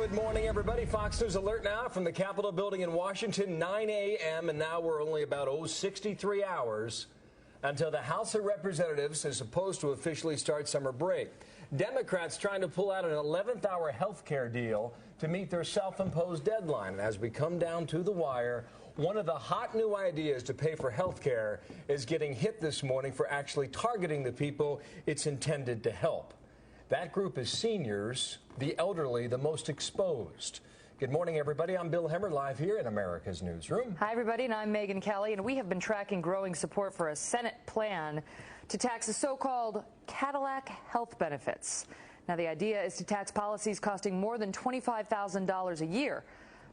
Good morning, everybody. Fox News alert now from the Capitol building in Washington, 9 a.m. And now we're only about, 63 hours until the House of Representatives is supposed to officially start summer break. Democrats trying to pull out an 11th hour health care deal to meet their self-imposed deadline. And as we come down to the wire, one of the hot new ideas to pay for health care is getting hit this morning for actually targeting the people it's intended to help. That group is seniors, the elderly, the most exposed. Good morning, everybody. I'm Bill Hemmer, live here in America's Newsroom. Hi, everybody, and I'm Megan Kelly, and we have been tracking growing support for a Senate plan to tax the so-called Cadillac health benefits. Now, the idea is to tax policies costing more than $25,000 a year.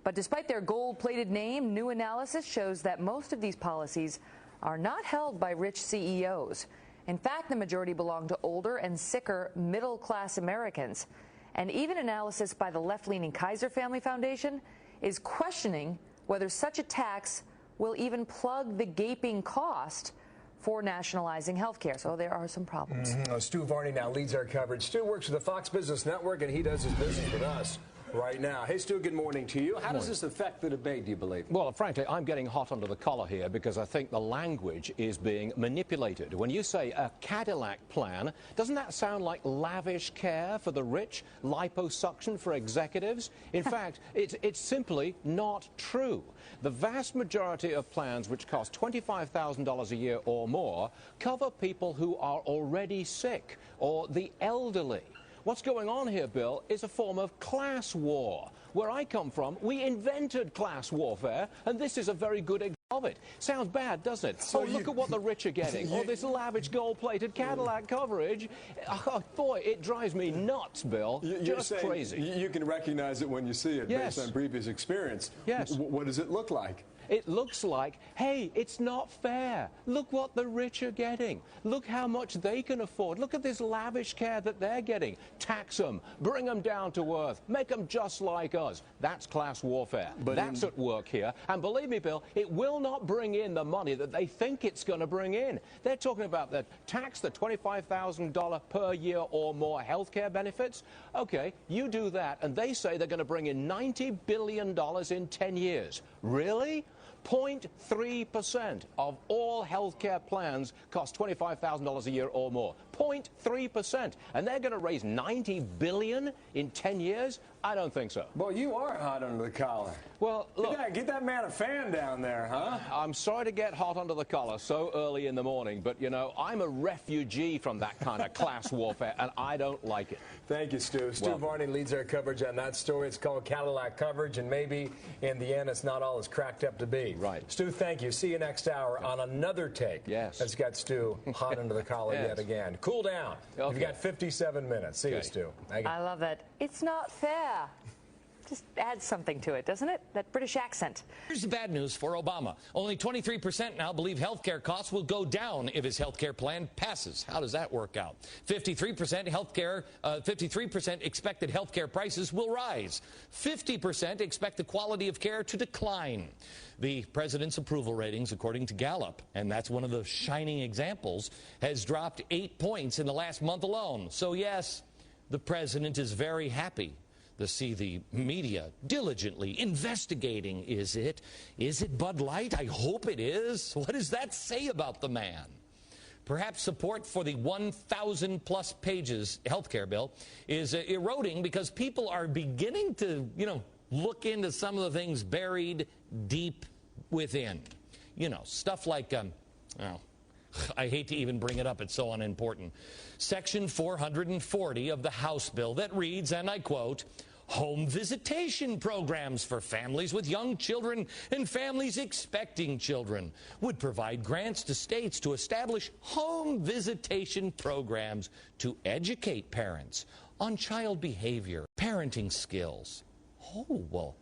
But despite their gold-plated name, new analysis shows that most of these policies are not held by rich CEOs. In fact, the majority belong to older and sicker middle-class Americans. And even analysis by the left-leaning Kaiser Family Foundation is questioning whether such a tax will even plug the gaping cost for nationalizing health care. So there are some problems. Stuart Varney now leads our coverage. Stu works for the Fox Business Network, and he does his business with us right now. Hey, Stu, good morning to you. How does this affect the debate, do you believe? Well, frankly, I'm getting hot under the collar here because I think the language is being manipulated. When you say a Cadillac plan, doesn't that sound like lavish care for the rich, liposuction for executives? In fact, it's simply not true. The vast majority of plans which cost $25,000 a year or more cover people who are already sick or the elderly. What's going on here, Bill, is a form of class war. Where I come from, we invented class warfare, and this is a very good example of it. Sounds bad, doesn't it? So look at what the rich are getting. All this lavish gold-plated Cadillac coverage. Oh, boy, it drives me nuts, Bill. Just crazy. You can recognize it when you see it based on previous experience. Yes. What does it look like? It looks like, hey, it's not fair. Look what the rich are getting. Look how much they can afford. Look at this lavish care that they're getting. Tax them. Bring them down to earth. Make them just like us. That's class warfare. But that's at work here. And believe me, Bill, it will not bring in the money that they think it's going to bring in. They're talking about the tax, the $25,000 per year or more health care benefits. Okay, you do that, and they say they're going to bring in $90 billion in 10 years. Really? 0.3% of all health care plans cost $25,000 a year or more. 0.3%. And they're going to raise $90 billion in 10 years? I don't think so. Well, you are hot under the collar. Well, look. Get that man a fan down there, huh? I'm sorry to get hot under the collar so early in the morning, but, you know, I'm a refugee from that kind of class warfare, and I don't like it. Thank you, Stu. Stu Varney leads our coverage on that story. It's called Cadillac coverage, and maybe in the end it's not all it's cracked up to be. Right. Stu, thank you. See you next hour on another take. Yes. That's got Stu hot under the collar yet again. Cool down. Okay. You've got 57 minutes. See you, Stu. I love it. It's not fair. Just adds something to it, doesn't it? That British accent. Here's the bad news for Obama. Only 23% now believe health care costs will go down if his health care plan passes. How does that work out? 53% expected health care prices will rise. 50% expect the quality of care to decline. The president's approval ratings, according to Gallup, and that's one of the shining examples, has dropped 8 points in the last month alone. So, yes, the president is very happy to see the media diligently investigating. Is it Bud Light? I hope it is. What does that say about the man? Perhaps support for the 1,000-plus pages health care bill is eroding because people are beginning to, look into some of the things buried deep within. Stuff like, I hate to even bring it up, it's so unimportant. Section 440 of the House bill that reads, and I quote, home visitation programs for families with young children and families expecting children would provide grants to states to establish home visitation programs to educate parents on child behavior, parenting skills. Oh, well,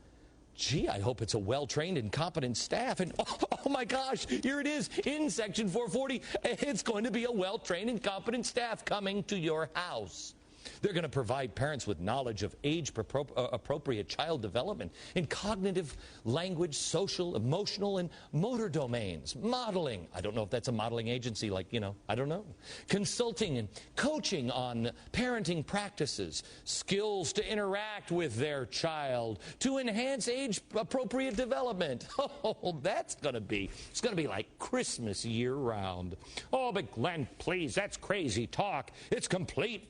gee, I hope it's a well-trained and competent staff. And oh my gosh, here it is in Section 440. It's going to be a well-trained and competent staff coming to your house. They're going to provide parents with knowledge of age-appropriate child development in cognitive, language, social, emotional, and motor domains. Modeling. I don't know if that's a modeling agency like, I don't know. Consulting and coaching on parenting practices. Skills to interact with their child to enhance age-appropriate development. Oh, it's going to be like Christmas year-round. Oh, but Glenn, please, that's crazy talk. It's completely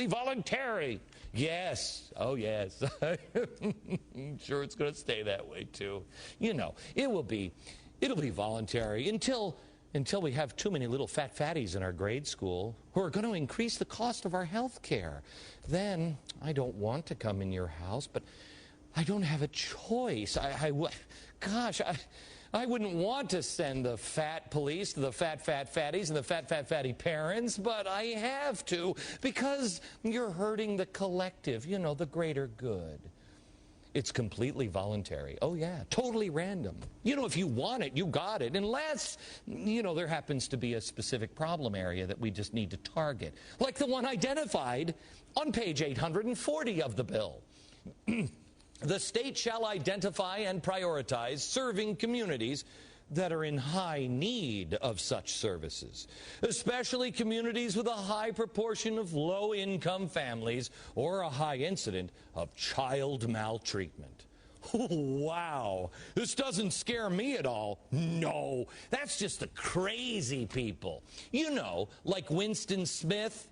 voluntary. Yes. Oh, yes. I'm sure it's going to stay that way, too. It'll be voluntary until we have too many little fat fatties in our grade school who are going to increase the cost of our health care. Then I don't want to come in your house, but I don't have a choice. I wouldn't want to send the fat police to the fat fatties and the fat fatty parents, but I have to because you're hurting the collective, the greater good. It's completely voluntary. Oh, yeah, totally random. If you want it, you got it, unless, there happens to be a specific problem area that we just need to target, like the one identified on page 840 of the bill. The state shall identify and prioritize serving communities that are in high need of such services, especially communities with a high proportion of low-income families or a high incident of child maltreatment. Wow, this doesn't scare me at all. No, that's just the crazy people. Like Winston Smith,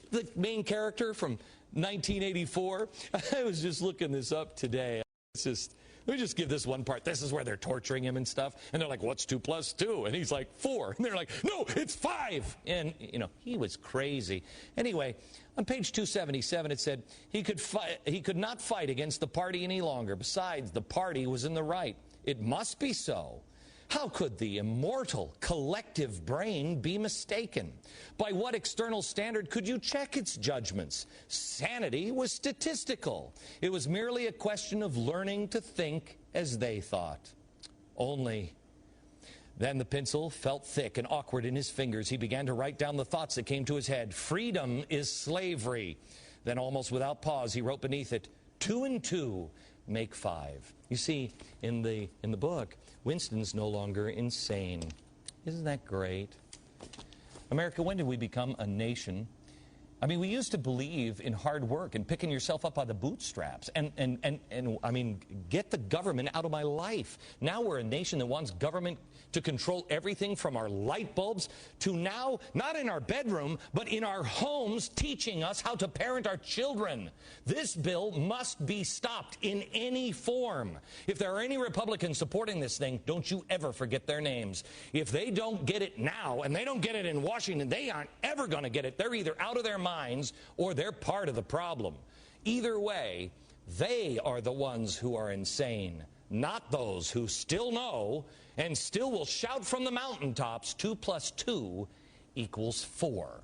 the main character from 1984. I was just looking this up today. Let me just give this one part. This is where they're torturing him and stuff. And they're like, what's 2 + 2? And he's like, 4. And they're like, no, it's 5. And, he was crazy. Anyway, on page 277, it said he could not fight against the party any longer. Besides, the party was in the right. It must be so. How could the immortal collective brain be mistaken? By what external standard could you check its judgments? Sanity was statistical. It was merely a question of learning to think as they thought. Only. Then the pencil felt thick and awkward in his fingers. He began to write down the thoughts that came to his head. Freedom is slavery. Then almost without pause, he wrote beneath it, 2 and 2 make 5. You see, in the book, Winston's no longer insane. Isn't that great? America, when did we become a nation? We used to believe in hard work and picking yourself up by the bootstraps and get the government out of my life. Now we're a nation that wants government to control everything from our light bulbs to now, not in our bedroom, but in our homes, teaching us how to parent our children. This bill must be stopped in any form. If there are any Republicans supporting this thing, don't you ever forget their names. If they don't get it now, and they don't get it in Washington, they aren't ever going to get it. They're either out of their minds or they're part of the problem. Either way, they are the ones who are insane, not those who still know and still will shout from the mountaintops 2 + 2 = 4.